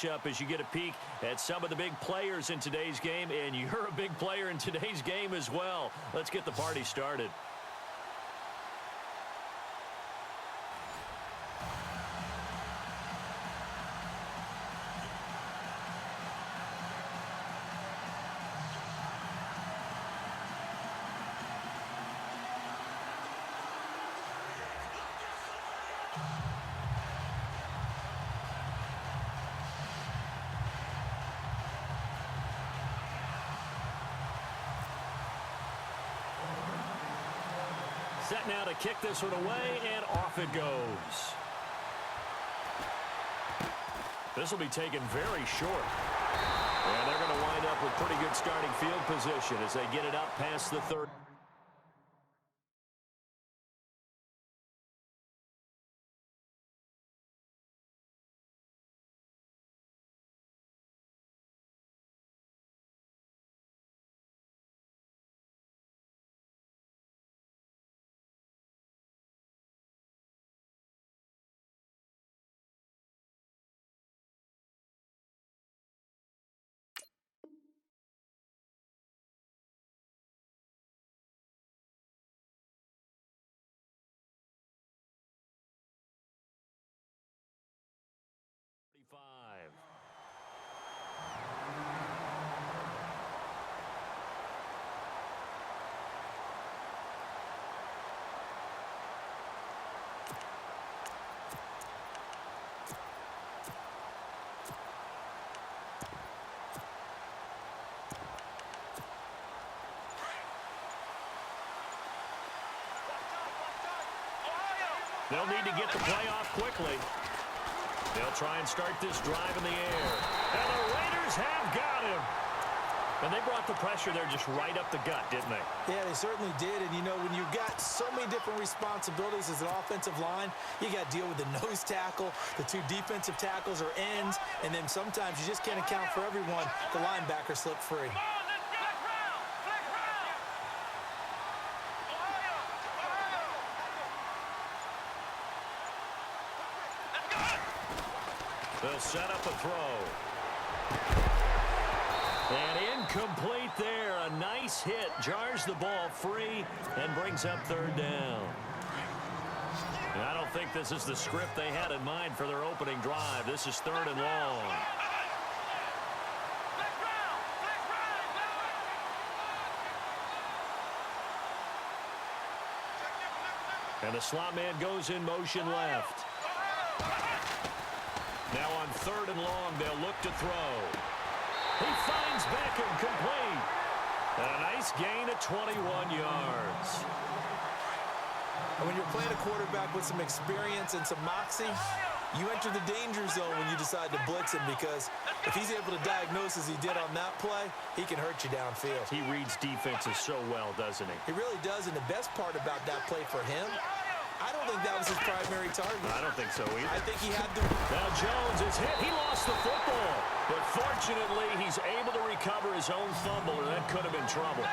matchup as you get a peek at some of the big players in today's game, and you're a big player in today's game as well. Let's get the party started. Set now to kick this one away, and off it goes. This will be taken very short. And they're going to wind up with pretty good starting field position as they get it up past the 30. They'll need to get the play off quickly. They'll try and start this drive in the air. And the Raiders have got him. And they brought the pressure there just right up the gut, didn't they? Yeah, they certainly did. And, you know, when you've got so many different responsibilities as an offensive line, you got to deal with the nose tackle, the two defensive tackles or ends, and then sometimes you just can't account for everyone. The linebacker slipped free. They'll set up a throw. And incomplete there. A nice hit. Jars the ball free and brings up third down. And I don't think this is the script they had in mind for their opening drive. This is third and long. And the slot man goes in motion left. Now on third and long, they'll look to throw. He finds Beckham complete. And a nice gain of 21 yards. And when you're playing a quarterback with some experience and some moxie, you enter the danger zone when you decide to blitz him, because if he's able to diagnose as he did on that play, he can hurt you downfield. He reads defenses so well, doesn't he? He really does, and the best part about that play for him, I don't think that was his primary target. I don't think so either. I think he had to. Now Jones is hit. He lost the football. But fortunately, he's able to recover his own fumble, or that could have been trouble.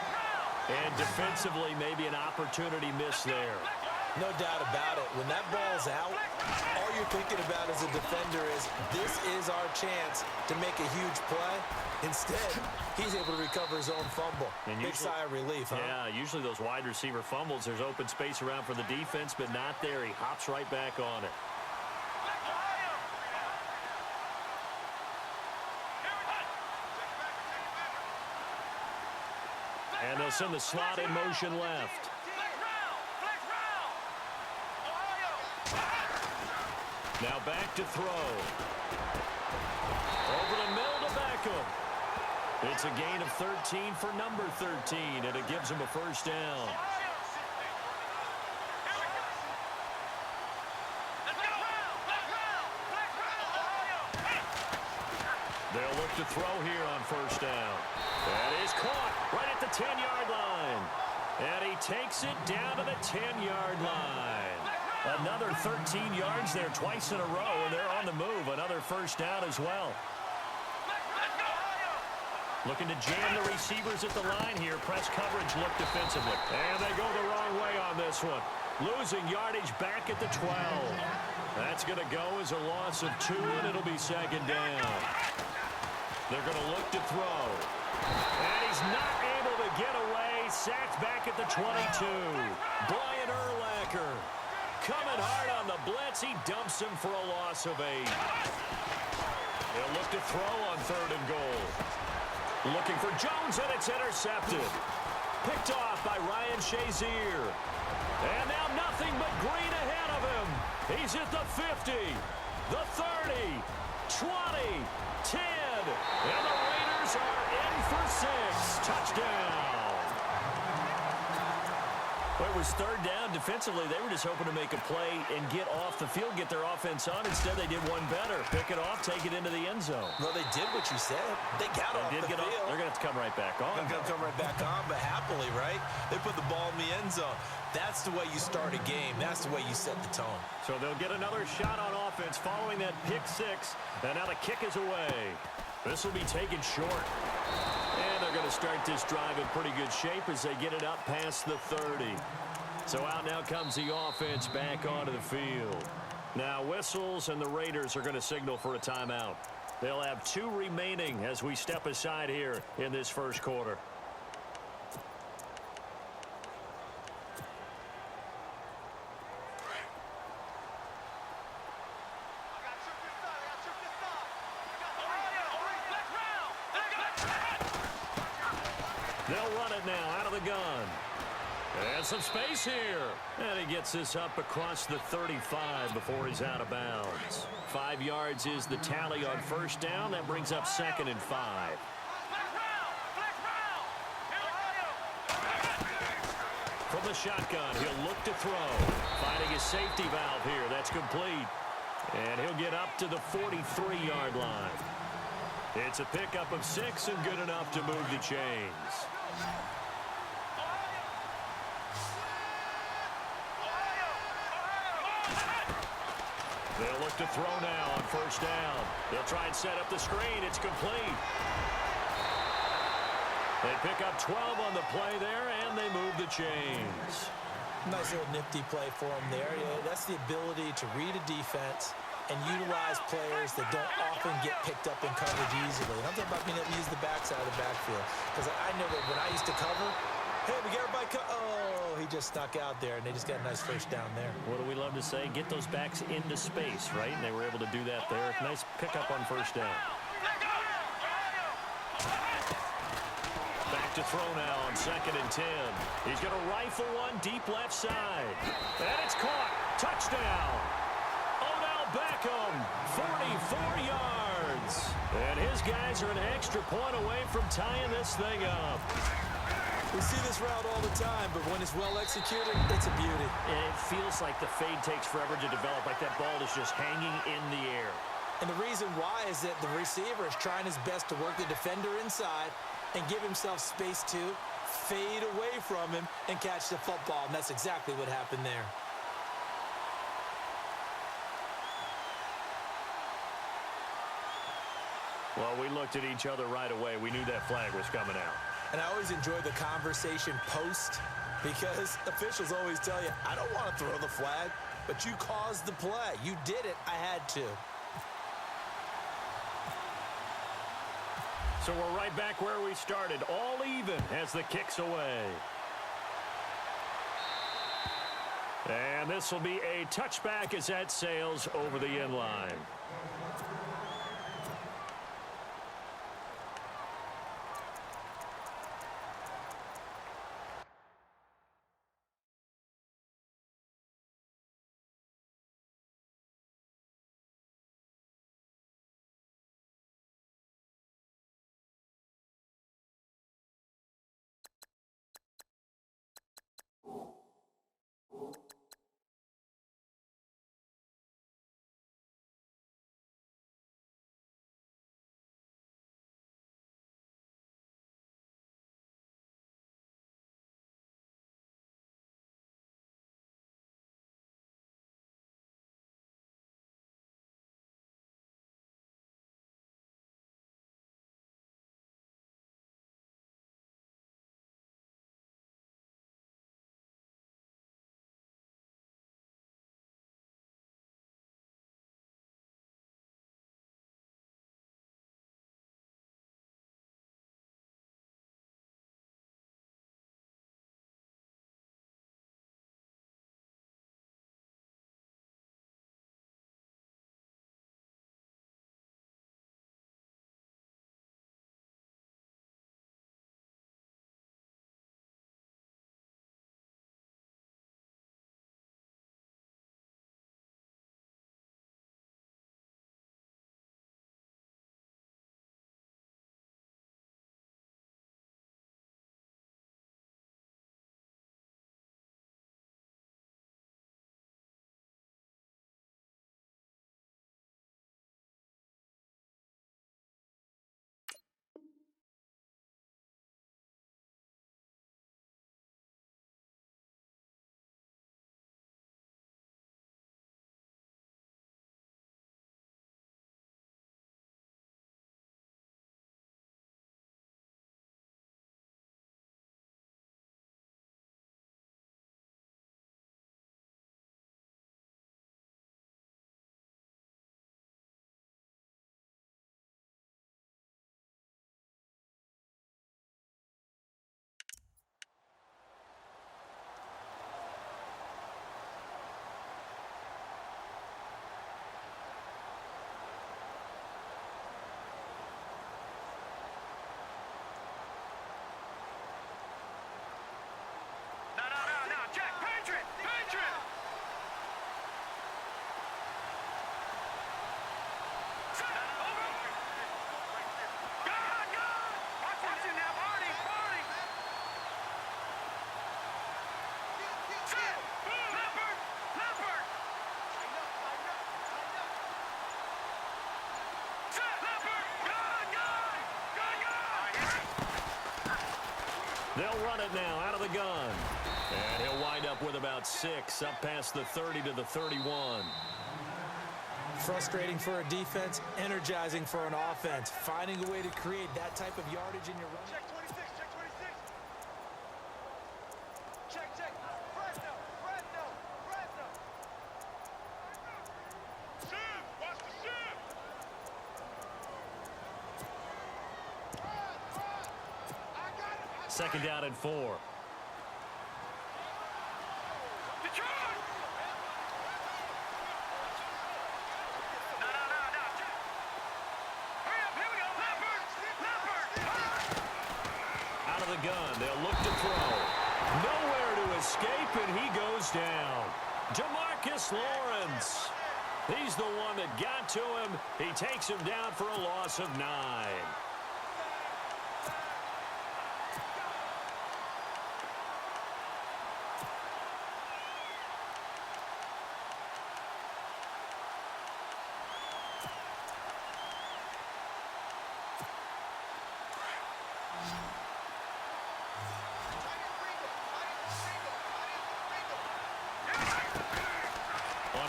And defensively, maybe an opportunity missed there. No doubt about it. When that ball's out, all you're thinking about as a defender is, this is our chance to make a huge play. Instead, he's able to recover his own fumble. And big sigh of relief, huh? Yeah, usually those wide receiver fumbles, there's open space around for the defense, but not there. He hops right back on it. And they'll send the slot in motion left. Now back to throw. Over the middle to Beckham. It's a gain of 13 for number 13, and it gives him a first down. They'll look to throw here on first down. That is caught right at the 10-yard line. And he takes it down to the 10-yard line. Another 13 yards there twice in a row, and they're on the move. Another first down as well. Looking to jam the receivers at the line here. Press coverage look defensively. And they go the wrong way on this one. Losing yardage back at the 12. That's going to go as a loss of 2, and it'll be second down. They're going to look to throw. And he's not able to get away. Sacked back at the 22. Brian Urlacher coming hard on the blitz. He dumps him for a loss of 8. They'll look to throw on 3rd and goal. Looking for Jones, and it's intercepted. Picked off by Ryan Shazier. And now nothing but green ahead of him. He's at the 50, the 30, 20, 10. And the Raiders are in for 6. Touchdown. Well, it was 3rd down. Defensively, they were just hoping to make a play and get off the field, get their offense on. Instead, they did one better. Pick it off, take it into the end zone. Well, they did what you said. They got off the field. They're going to have to come right back on. They're going to come right back on, but happily, right? They put the ball in the end zone. That's the way you start a game. That's the way you set the tone. So they'll get another shot on offense following that pick 6. And now the kick is away. This will be taken short. And they're going to start this drive in pretty good shape as they get it up past the 30. So out now comes the offense back onto the field. Now whistles, and the Raiders are going to signal for a timeout. They'll have 2 remaining as we step aside here in this first quarter. They'll run it now out of the gun. And some space here. And he gets this up across the 35 before he's out of bounds. 5 yards is the tally on 1st down. That brings up 2nd and 5. From the shotgun, he'll look to throw. Finding his safety valve here. That's complete. And he'll get up to the 43-yard line. It's a pickup of 6 and good enough to move the chains. They'll look to throw now on 1st down. They'll try and set up the screen. It's complete. They pick up 12 on the play there, and they move the chains. Nice little nifty play for him there. Yeah, that's the ability to read a defense and utilize players that don't often get picked up in coverage easily. And I'm talking about being able to use the backside of the backfield. Because I know that when I used to cover, hey, we got everybody oh, he just snuck out there, and they just got a nice 1st down there. What do we love to say? Get those backs into space, right? And they were able to do that there. Nice pickup on 1st down. Back to throw now on 2nd and 10. He's going to rifle one deep left side. And it's caught. Touchdown. Beckham, 44 yards. And his guys are an extra point away from tying this thing up. We see this route all the time, but when it's well executed, it's a beauty. And it feels like the fade takes forever to develop, like that ball is just hanging in the air. And the reason why is that the receiver is trying his best to work the defender inside and give himself space to fade away from him and catch the football. And that's exactly what happened there. Well, we looked at each other right away. We knew that flag was coming out. And I always enjoy the conversation post because officials always tell you, I don't want to throw the flag, but you caused the play. You did it. I had to. So we're right back where we started, all even as the kick's away. And this will be a touchback as that sails over the end line. They'll run it now out of the gun. And he'll wind up with about 6, up past the 30 to the 31. Frustrating for a defense, energizing for an offense. Finding a way to create that type of yardage in your run. Check 26, check 26. Check, check. Fresno, Fresno, Fresno. Shoot, watch the shoot. I got it. Second down and 4. Gun. They'll look to throw. Nowhere to escape, and he goes down. Jamarcus Lawrence. He's the one that got to him. He takes him down for a loss of 9.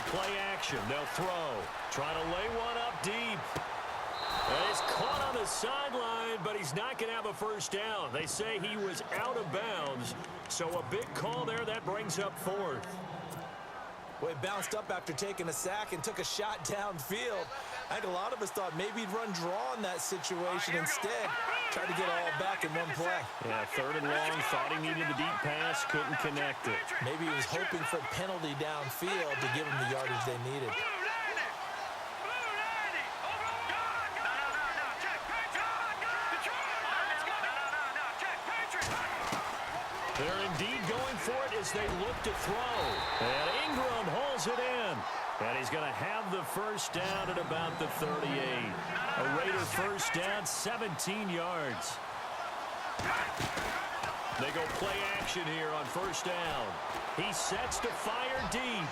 Play action. They'll throw. Try to lay one up deep. And he's caught on the sideline, but he's not going to have a first down. They say he was out of bounds. So a big call there. That brings up 4th. Well, he bounced up after taking a sack and took a shot downfield. I think a lot of us thought maybe he'd run draw in that situation instead. Tried to get all back in one play. Yeah, 3rd and long. Thought he needed the deep pass. Couldn't connect it. Maybe he was hoping for a penalty downfield to give him the yardage they needed. They're indeed going for it as they look to throw. And Ingram hauls it in. And he's going to have the first down at about the 38. A Raider first down, 17 yards. They go play action here on first down. He sets to fire deep.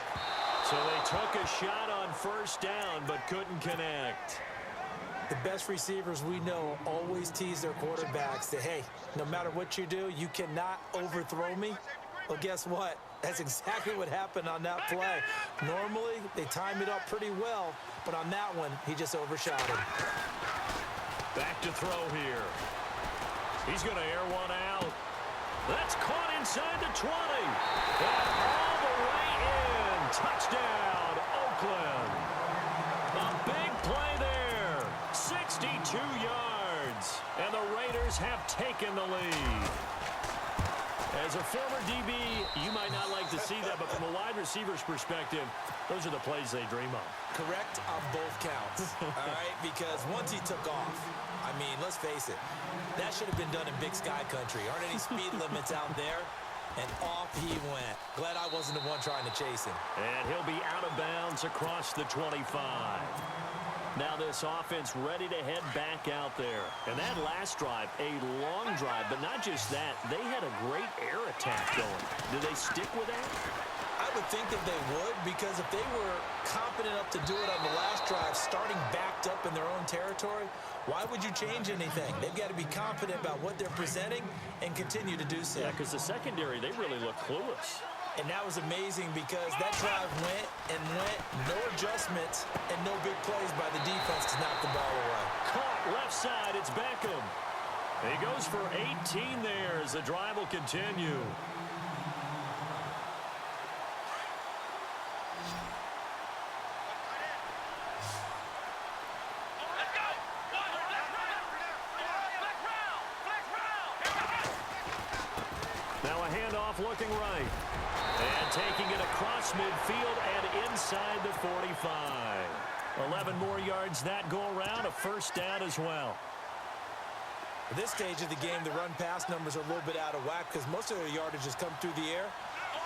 So they took a shot on first down but couldn't connect. The best receivers we know always tease their quarterbacks that, hey, no matter what you do, you cannot overthrow me. Well, guess what? That's exactly what happened on that play. Normally, they time it up pretty well, but on that one, he just overshot him. Back to throw here. He's going to air one out. That's caught inside the 20. And all the way in. Touchdown, Oakland. A big play there. 62 yards. And the Raiders have taken the lead. As a former DB, you might not like to see that, but from a wide receiver's perspective, those are the plays they dream of. Correct on both counts, all right? Because once he took off, I mean, let's face it, that should have been done in Big Sky Country. Aren't any speed limits out there? And off he went. Glad I wasn't the one trying to chase him. And he'll be out of bounds across the 25. Now this offense ready to head back out there. And that last drive, a long drive, but not just that. They had a great air attack going. Do they stick with that? I would think that they would, because if they were confident enough to do it on the last drive, starting backed up in their own territory, why would you change anything? They've got to be confident about what they're presenting and continue to do so. Yeah, because the secondary, they really look clueless. And that was amazing because that drive went and went, no adjustments, and no big plays by the defense to knock the ball away. Caught left side, it's Beckham. He goes for 18 there as the drive will continue. Now a handoff looking right. And taking it across midfield and inside the 45. 11 more yards that go around, a first down as well. At this stage of the game, the run-pass numbers are a little bit out of whack because most of their yardage has come through the air.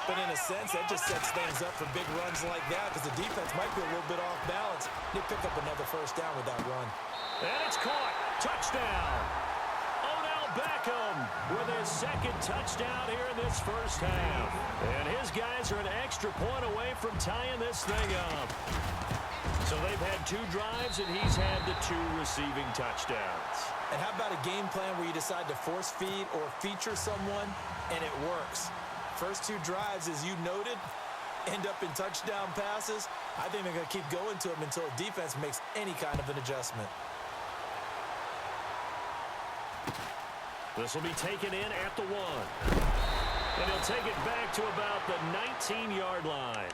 But in a sense, that just sets things up for big runs like that because the defense might be a little bit off balance. They pick up another first down with that run. And it's caught. Touchdown. Beckham with his second touchdown here in this first half. And his guys are an extra point away from tying this thing up. So they've had 2 drives, and he's had the 2 receiving touchdowns. And how about a game plan where you decide to force feed or feature someone, and it works? First 2 drives, as you noted, end up in touchdown passes. I think they're going to keep going to him until the defense makes any kind of an adjustment. This will be taken in at the 1. And he'll take it back to about the 19-yard line.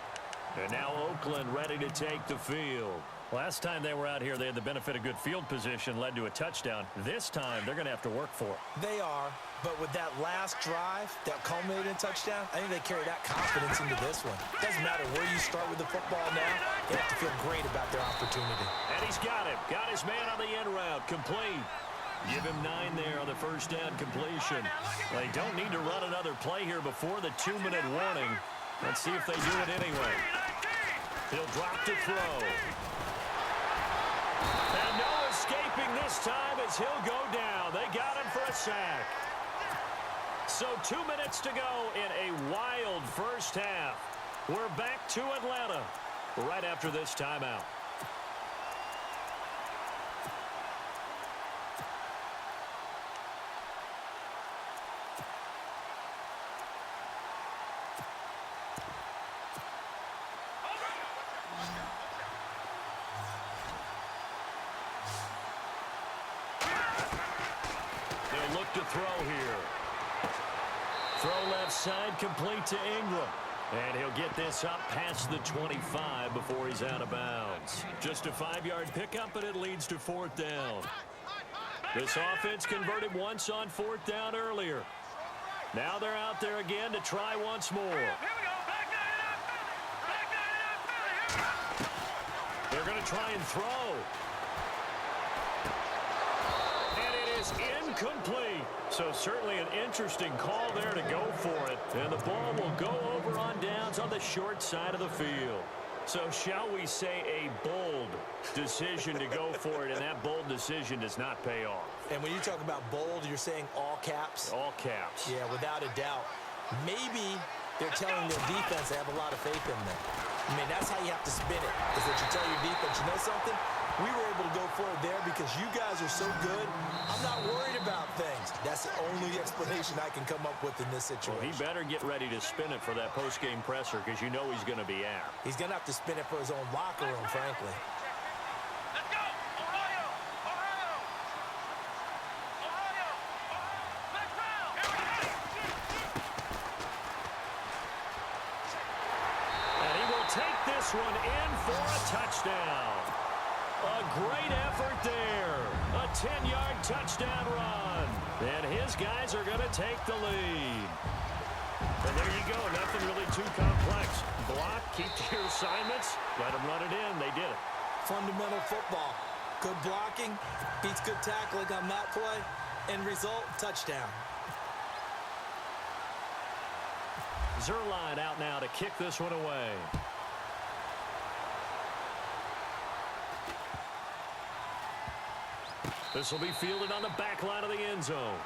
And now Oakland ready to take the field. Last time they were out here, they had the benefit of good field position, led to a touchdown. This time, they're going to have to work for it. They are, but with that last drive that culminated in a touchdown, I think they carry that confidence into this one. Doesn't matter where you start with the football now, they have to feel great about their opportunity. And he's got him. Got his man on the end route. Complete. Give him 9 there on the first down completion. They don't need to run another play here before the 2-minute warning. Let's see if they do it anyway. He'll drop to throw. And no escaping this time as he'll go down. They got him for a sack. So 2 minutes to go in a wild first half. We're back to Atlanta right after this timeout. They'll look to throw here. Throw left side, complete to Ingram. And he'll get this up past the 25 before he's out of bounds. Just a 5-yard pickup, and it leads to 4th down. This offense converted once on 4th down earlier. Now they're out there again to try once more. They're going to try and throw. And it is incomplete. So certainly an interesting call there to go for it. And the ball will go over on downs on the short side of the field. So shall we say a bold decision to go for it, and that bold decision does not pay off. And when you talk about bold, you're saying all caps? All caps. Yeah, without a doubt. Maybe they're telling their defense they have a lot of faith in them. I mean, that's how you have to spin it, is that you tell your defense, you know something? We were able to go for it there because you guys are so good. I'm not worried about things. That's the only explanation I can come up with in this situation. Well, he better get ready to spin it for that post-game presser because you know he's going to be out. He's going to have to spin it for his own locker room, frankly. Let's go! Ohio! Ohio! Ohio! Let's round! And he will take this one in for a touchdown. A great effort there. A 10-yard touchdown run. And his guys are going to take the lead. And there you go. Nothing really too complex. Block, keep to your assignments, let them run it in. They did it. Fundamental football. Good blocking beats good tackling on that play. End result, touchdown. Zerline out now to kick this one away. This will be fielded on the back line of the end zone.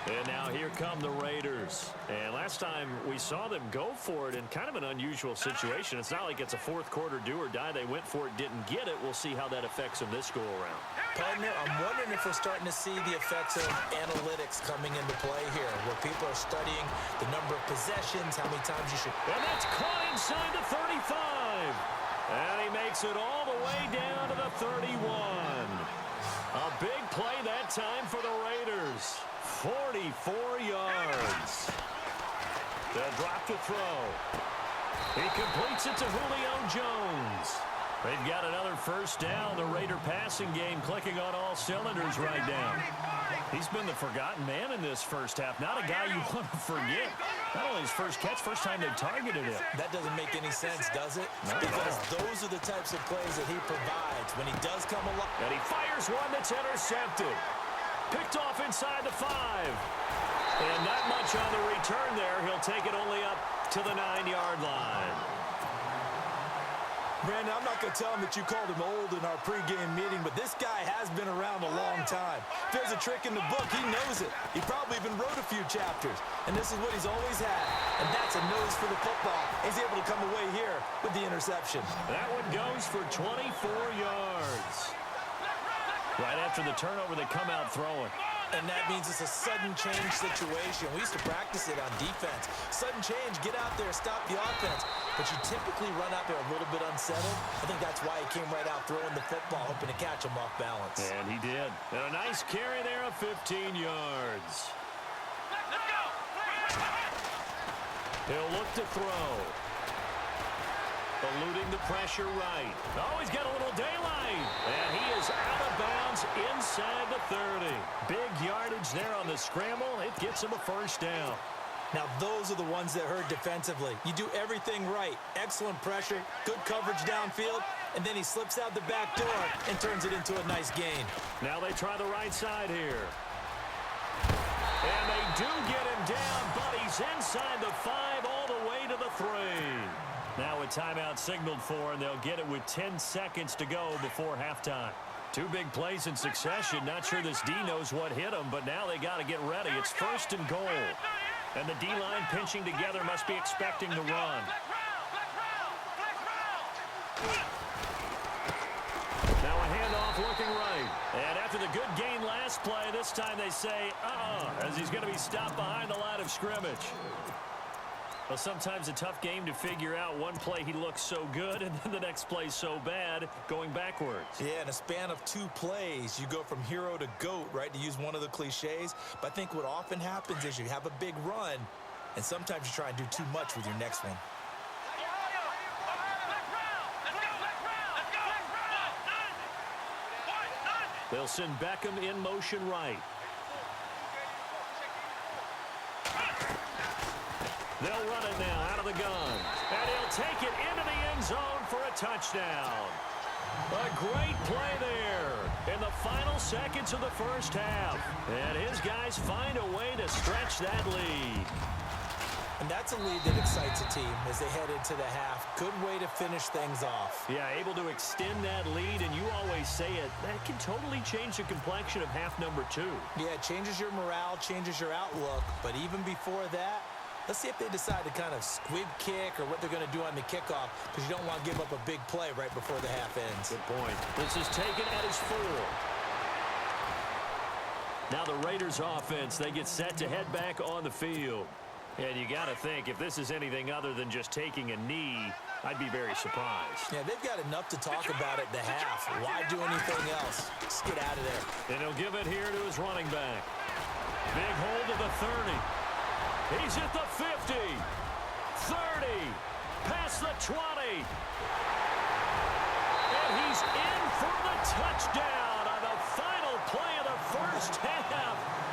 And now here come the Raiders. And last time we saw them go for it in kind of an unusual situation. It's not like it's a fourth quarter do or die. They went for it, didn't get it. We'll see how that affects them this go-around. Partner, I'm wondering if we're starting to see the effects of analytics coming into play here, where people are studying the number of possessions, how many times you should... And that's caught inside the 35. And he makes it all the way down to the 31. A big play that time for the Raiders. 44 yards. They'll drop to throw. He completes it to Julio Jones. They've got another first down. The Raider passing game clicking on all cylinders right now. He's been the forgotten man in this first half. Not a guy you want to forget. Not only his first catch, first time they targeted him. That doesn't make any sense, does it? Not at Because all. those are the types of plays that he provides when he does come along. And he fires one that's intercepted. Picked off inside the 5. And not much on the return there. He'll take it only up to the 9-yard line. Brandon, I'm not going to tell him that you called him old in our pregame meeting, but this guy has been around a long time. If there's a trick in the book, he knows it. He probably even wrote a few chapters, and this is what he's always had, and that's a nose for the football. He's able to come away here with the interception. That one goes for 24 yards. Right after the turnover, they come out throwing. And that means it's a sudden change situation. We used to practice it on defense. Sudden change, get out there, stop the offense. But you typically run out there a little bit unsettled. I think that's why he came right out throwing the football, hoping to catch him off balance. And he did. And a nice carry there of 15 yards. He'll look to throw. Eluding the pressure right. Oh, he's got a little daylight. And he is out of bounds inside the 30. Big yardage there on the scramble. It gets him a first down. Now, those are the ones that hurt defensively. You do everything right. Excellent pressure, good coverage downfield, and then he slips out the back door and turns it into a nice gain. Now they try the right side here. And they do get him down, but he's inside the 5 all the way to the 3. Now a timeout signaled for, and they'll get it with 10 seconds to go before halftime. Two big plays in succession. Not sure this D knows what hit him, but now they got to get ready. It's 1st and goal. And the D-line pinching together must be expecting the run. Now a handoff looking right. And after the good gain last play, this time they say, as he's going to be stopped behind the line of scrimmage. Well, sometimes a tough game to figure out. One play he looks so good, and then the next play so bad, going backwards. Yeah, in a span of 2 plays, you go from hero to GOAT, right, to use one of the cliches. But I think what often happens is you have a big run, and sometimes you try and do too much with your next one. They'll send Beckham in motion right. They'll run it now out of the gun. And he'll take it into the end zone for a touchdown. A great play there in the final seconds of the first half. And his guys find a way to stretch that lead. And that's a lead that excites a team as they head into the half. Good way to finish things off. Yeah, able to extend that lead, and you always say it, that can totally change the complexion of half number 2. Yeah, it changes your morale, changes your outlook. But even before that, let's see if they decide to kind of squib kick or what they're going to do on the kickoff, because you don't want to give up a big play right before the half ends. Good point. This is taken at his 4. Now the Raiders offense, they get set to head back on the field. And you got to think, if this is anything other than just taking a knee, I'd be very surprised. Yeah, they've got enough to talk about at the half. Why do anything else? Just get out of there. And he'll give it here to his running back. Big hold of the 30. He's at the 50. 30. Past the 20. And he's in for the touchdown on the final play of the first half.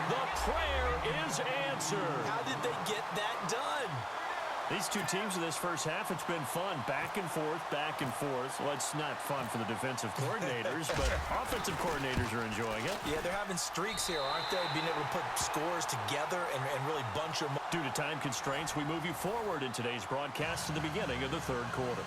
The prayer is answered. How did they get that done? These two teams in this first half, it's been fun. Back and forth, back and forth. Well, it's not fun for the defensive coordinators, but offensive coordinators are enjoying it. Yeah, they're having streaks here, aren't they? Being able to put scores together and really bunch them up. Due to time constraints, we move you forward in today's broadcast to the beginning of the third quarter.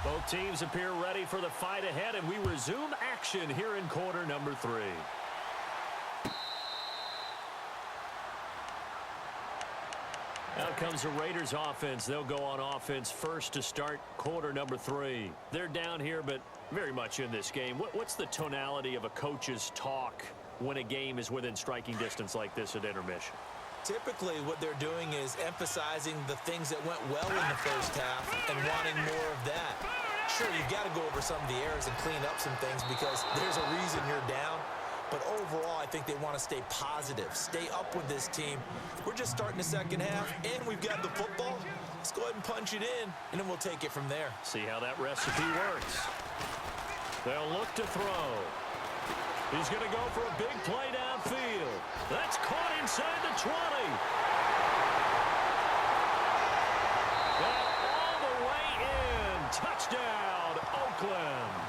Both teams appear ready for the fight ahead, and we resume action here in quarter number 3. Out comes the Raiders offense. They'll go on offense first to start quarter number 3. They're down here, but very much in this game. What's the tonality of a coach's talk when a game is within striking distance like this at intermission? Typically, what they're doing is emphasizing the things that went well in the first half and wanting more of that. Sure, you've got to go over some of the errors and clean up some things because there's a reason you're down. But overall, I think they want to stay positive, stay up with this team. We're just starting the second half, and we've got the football. Let's go ahead and punch it in, and then we'll take it from there. See how that recipe works. They'll look to throw. He's going to go for a big play downfield. That's caught inside the 20. And all the way in. Touchdown, Oakland.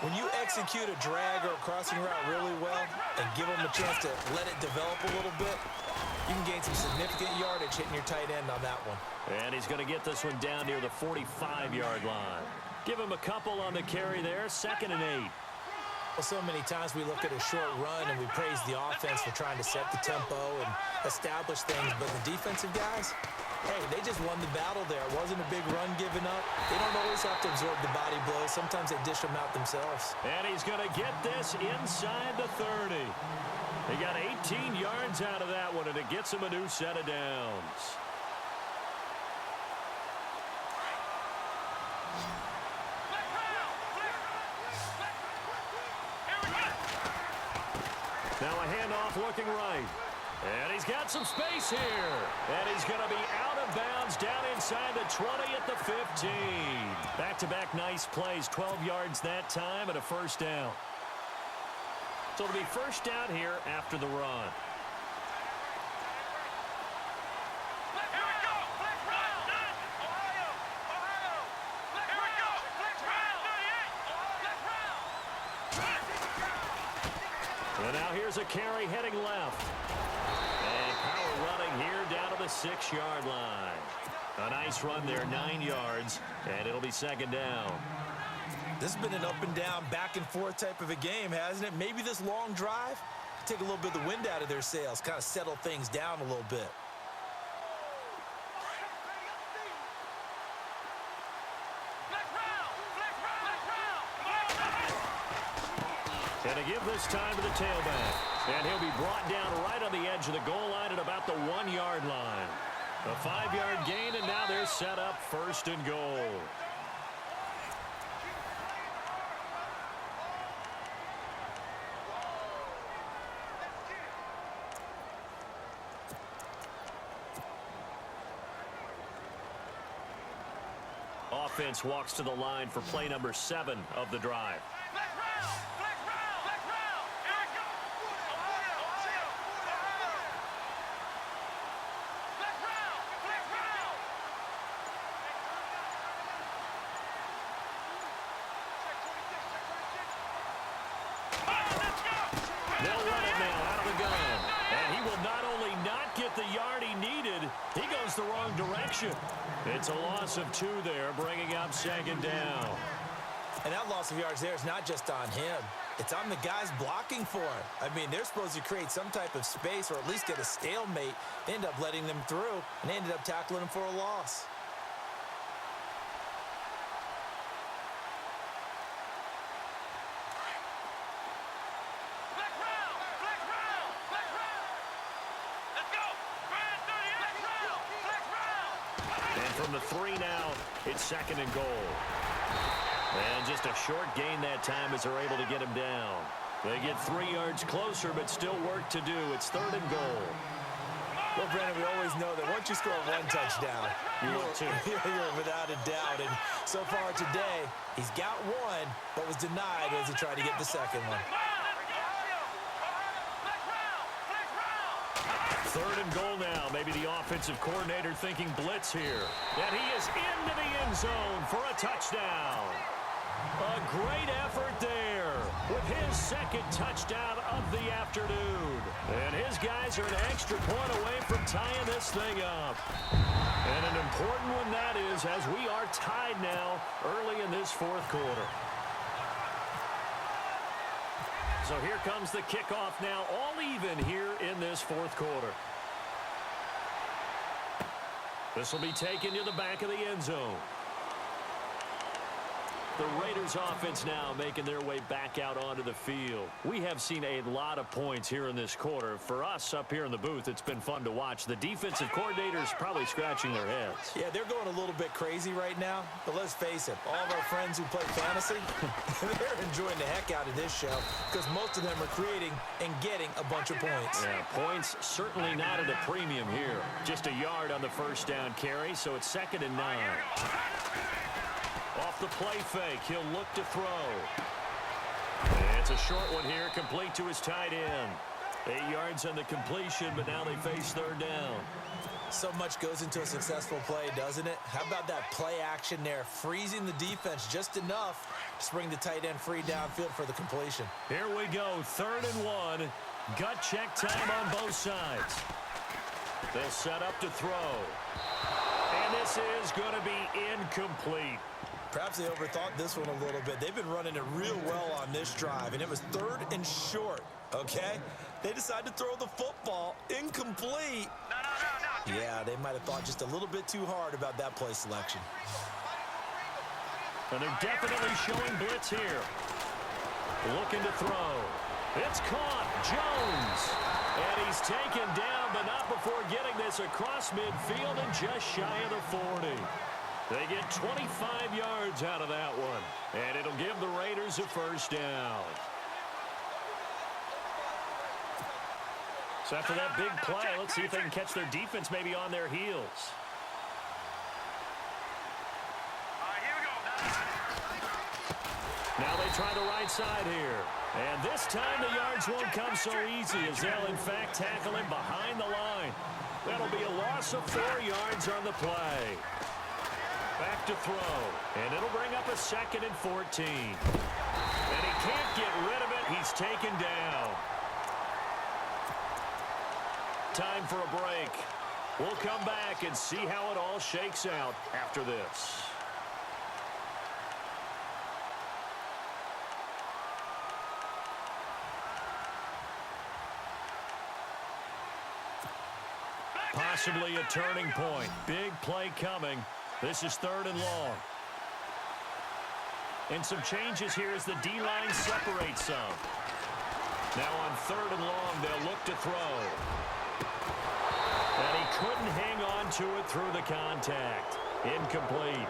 When you execute a drag or a crossing route really well and give them a chance to let it develop a little bit, you can gain some significant yardage hitting your tight end on that one. And he's going to get this one down near the 45-yard line. Give him a couple on the carry there, 2nd and 8. Well, so many times we look at a short run and we praise the offense for trying to set the tempo and establish things, but the defensive guys, hey, they just won the battle there. It wasn't a big run given up. They don't always have to absorb the body blows. Sometimes they dish them out themselves. And he's going to get this inside the 30. He got 18 yards out of that one, and it gets him a new set of downs. Now a handoff looking right. And he's got some space here. And he's going to be out of bounds down inside the 20 at the 15. Back-to-back nice plays, 12 yards that time and a first down. So it'll be first down here after the run. And now here's a carry heading left. And power running here down to the 6-yard line. A nice run there, 9 yards, and it'll be 2nd down. This has been an up and down, back and forth type of a game, hasn't it? Maybe this long drive, take a little bit of the wind out of their sails, kind of settle things down a little bit. And to give this time to the tailback. And he'll be brought down right on the edge of the goal line at about the 1-yard line. A 5-yard gain, and now they're set up 1st and goal. Offense walks to the line for play number 7 of the drive. They'll run it now out of the gun. And he will not only not get the yard he needed, he goes the wrong direction. It's a loss of 2 there, bringing up 2nd down. And that loss of yards there is not just on him. It's on the guys blocking for it. I mean, they're supposed to create some type of space or at least get a stalemate. They end up letting them through, and they ended up tackling him for a loss. From the 3 now, it's 2nd and goal. And just a short gain that time as they're able to get him down. They get 3 yards closer, but still work to do. It's 3rd and goal. Well, Brandon, we always know that once you score 1 touchdown, you're without a doubt. And so far today, he's got 1, but was denied as he tried to get the 2nd one. 3rd and goal now. Maybe the offensive coordinator thinking blitz here. And he is into the end zone for a touchdown. A great effort there with his 2nd touchdown of the afternoon. And his guys are an extra point away from tying this thing up. And an important one that is, as we are tied now early in this 4th quarter. So here comes the kickoff now, all even here in this 4th quarter. This will be taken to the back of the end zone. The Raiders offense now making their way back out onto the field. We have seen a lot of points here in this quarter. For us up here in the booth, it's been fun to watch. The defensive coordinators probably scratching their heads. Yeah, they're going a little bit crazy right now. But let's face it, all of our friends who play fantasy, they're enjoying the heck out of this show because most of them are creating and getting a bunch of points. Yeah, points certainly not at a premium here. Just a yard on the 1st down carry, so it's 2nd and 9. Off the play fake, he'll look to throw. And it's a short one here, complete to his tight end. 8 yards on the completion, but now they face third down. So much goes into a successful play, doesn't it? How about that play action there, freezing the defense just enough to bring the tight end free downfield for the completion. Here we go, 3rd and 1. Gut check time on both sides. They'll set up to throw. And this is going to be incomplete. Perhaps they overthought this one a little bit. They've been running it real well on this drive, and it was 3rd and short, okay? They decided to throw the football incomplete. Yeah, they might have thought just a little bit too hard about that play selection. And they're definitely showing blitz here. Looking to throw. It's caught. Jones. And he's taken down, but not before getting this across midfield and just shy of the 40. They get 25 yards out of that one. And it'll give the Raiders a first down. So after that big play, let's see if they can catch their defense maybe on their heels. Now they try the right side here. And this time the yards won't come so easy as they'll, in fact, tackle him behind the line. That'll be a loss of 4 yards on the play. Back to throw. And it'll bring up a 2nd and 14. And he can't get rid of it. He's taken down. Time for a break. We'll come back and see how it all shakes out after this. Possibly a turning point. Big play coming. This is 3rd and long. And some changes here as the D-line separates some. Now on 3rd and long, they'll look to throw. And he couldn't hang on to it through the contact. Incomplete.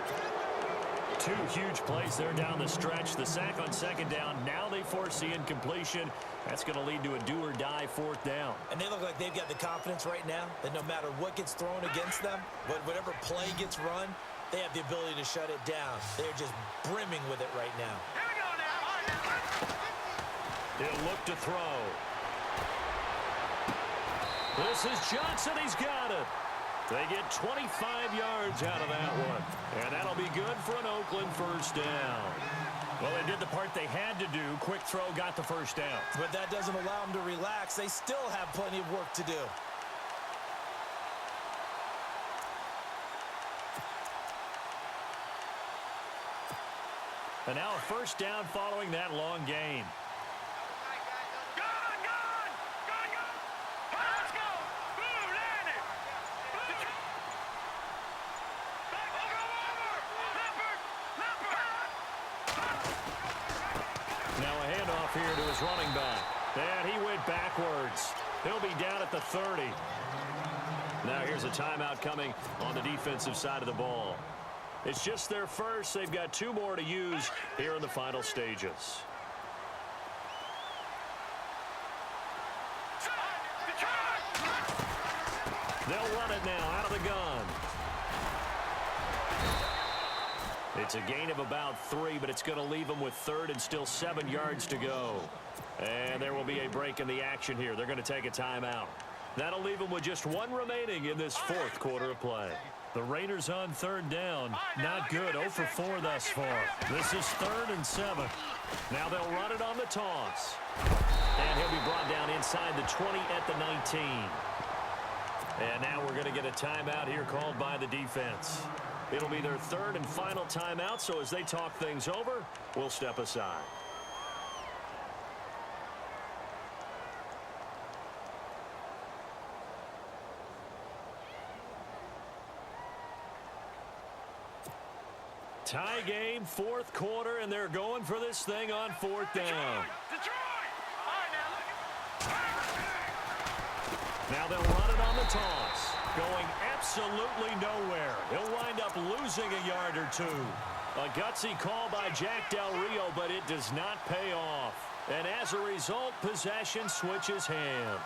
2 huge plays there down the stretch. The sack on 2nd down. Now they force the incompletion. That's going to lead to a do-or-die 4th down. And they look like they've got the confidence right now that no matter what gets thrown against them, whatever play gets run, they have the ability to shut it down. They're just brimming with it right now. He'll look to throw. This is Johnson. He's got it. They get 25 yards out of that one. And that'll be good for an Oakland first down. Well, they did the part they had to do. Quick throw got the first down. But that doesn't allow them to relax. They still have plenty of work to do. And now a first down following that long gain. Now a handoff here to his running back. And he went backwards. He'll be down at the 30. Now here's a timeout coming on the defensive side of the ball. It's just their first. They've got 2 more to use here in the final stages. They'll run it now out of the gun. It's a gain of about 3, but it's going to leave them with 3rd and still 7 yards to go. And there will be a break in the action here. They're going to take a timeout. That'll leave them with just 1 remaining in this 4th quarter of play. The Raiders on 3rd down. Not good. 0 for 4 thus far. This is 3rd and 7. Now they'll run it on the toss. And he'll be brought down inside the 20 at the 19. And now we're going to get a timeout here called by the defense. It'll be their 3rd and final timeout, so as they talk things over, we'll step aside. Tie game, 4th quarter, and they're going for this thing on 4th down. Now they'll run it on the toss. Going absolutely nowhere. He'll wind up losing a yard or 2. A gutsy call by Jack Del Rio, but it does not pay off. And as a result, possession switches hands.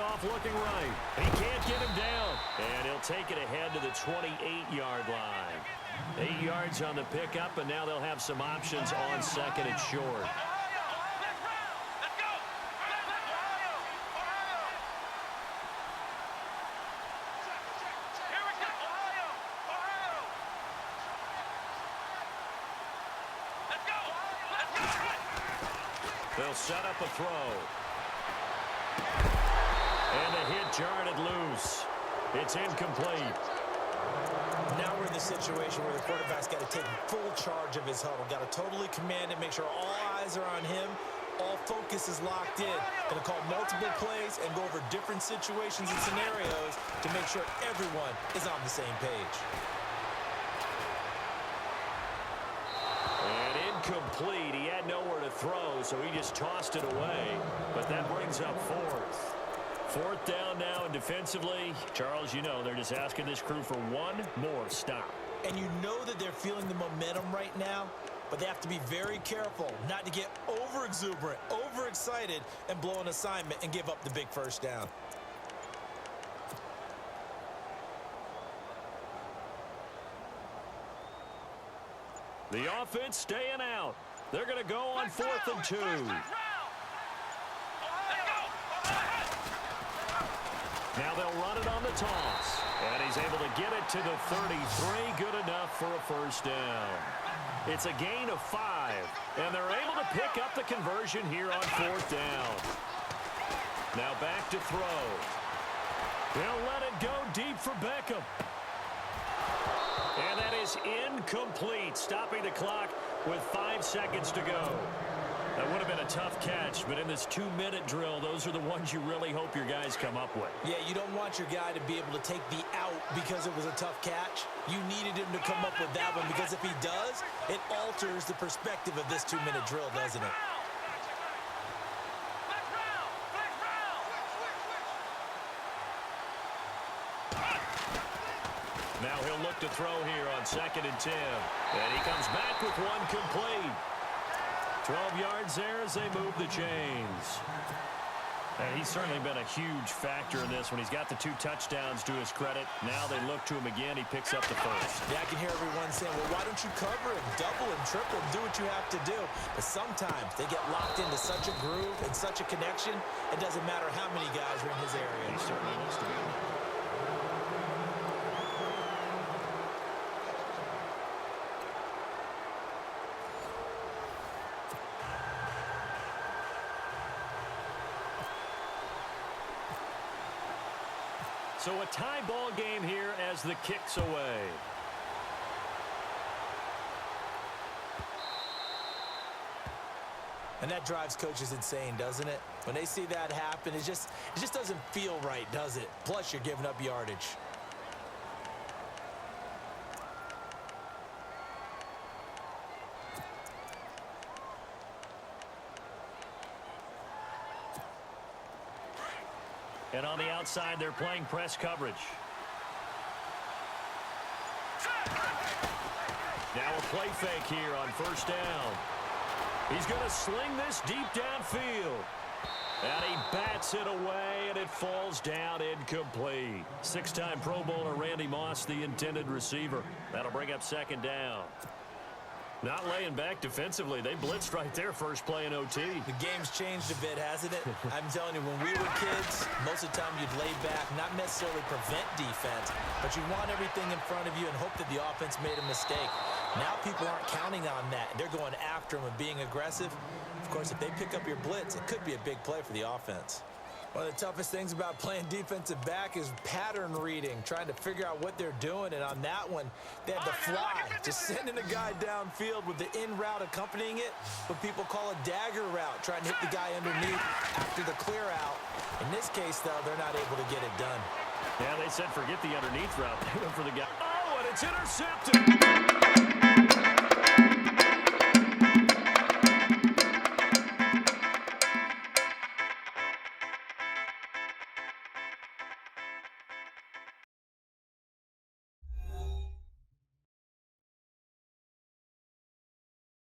off looking right. He can't get him down. And he'll take it ahead to the 28-yard line. 8 yards on the pickup, and now they'll have some options on second and short. They'll set up a throw. And the hit jarred it loose. It's incomplete. Now we're in the situation where the quarterback's got to take full charge of his huddle. Got to totally command it, make sure all eyes are on him. All focus is locked in. Going to call multiple plays and go over different situations and scenarios to make sure everyone is on the same page. And incomplete. He had nowhere to throw, so he just tossed it away. But that brings up fourth. Fourth down now, and defensively, Charles, you know, they're just asking this crew for one more stop. And you know that they're feeling the momentum right now, but they have to be very careful not to get over-exuberant, overexcited, and blow an assignment and give up the big first down. The offense staying out. They're going to go on 4th and 2. Now they'll run it on the toss. And he's able to get it to the 33. Good enough for a first down. It's a gain of 5. And they're able to pick up the conversion here on 4th down. Now back to throw. They'll let it go deep for Beckham. And that is incomplete, stopping the clock with 5 seconds to go. That would have been a tough catch, but in this 2-minute drill, those are the ones you really hope your guys come up with. Yeah, you don't want your guy to be able to take the out because it was a tough catch. You needed him to come up with that one because if he does, it alters the perspective of this 2-minute drill, doesn't it? Now he'll look to throw here on 2nd and 10. And he comes back with one complete. 12 yards there as they move the chains. And he's certainly been a huge factor in this when he's got the 2 touchdowns to his credit. Now they look to him again. He picks up the first. Yeah, I can hear everyone saying, well, why don't you cover him, double him, triple him, do what you have to do. But sometimes they get locked into such a groove and such a connection, it doesn't matter how many guys are in his area. He certainly needs to be. So a tie ball game here as the kick's away. And that drives coaches insane, doesn't it? When they see that happen, it just doesn't feel right, does it? Plus, you're giving up yardage. And on the outside, they're playing press coverage. Now a play fake here on 1st down. He's going to sling this deep downfield. And he bats it away, and it falls down incomplete. 6-time Pro Bowler Randy Moss, the intended receiver. That'll bring up 2nd down. Not laying back defensively. They blitzed right there first play in OT. The game's changed a bit, hasn't it? I'm telling you, when we were kids, most of the time you'd lay back, not necessarily prevent defense, but you want everything in front of you and hope that the offense made a mistake. Now people aren't counting on that. They're going after them and being aggressive. Of course, if they pick up your blitz, it could be a big play for the offense. One of the toughest things about playing defensive back is pattern reading, trying to figure out what they're doing. And on that one, they had the fly, just sending a guy downfield with the in route accompanying it, what people call a dagger route, trying to hit the guy underneath after the clear out. In this case, though, they're not able to get it done. Yeah, they said forget the underneath route. They went for the guy. Oh, and it's intercepted.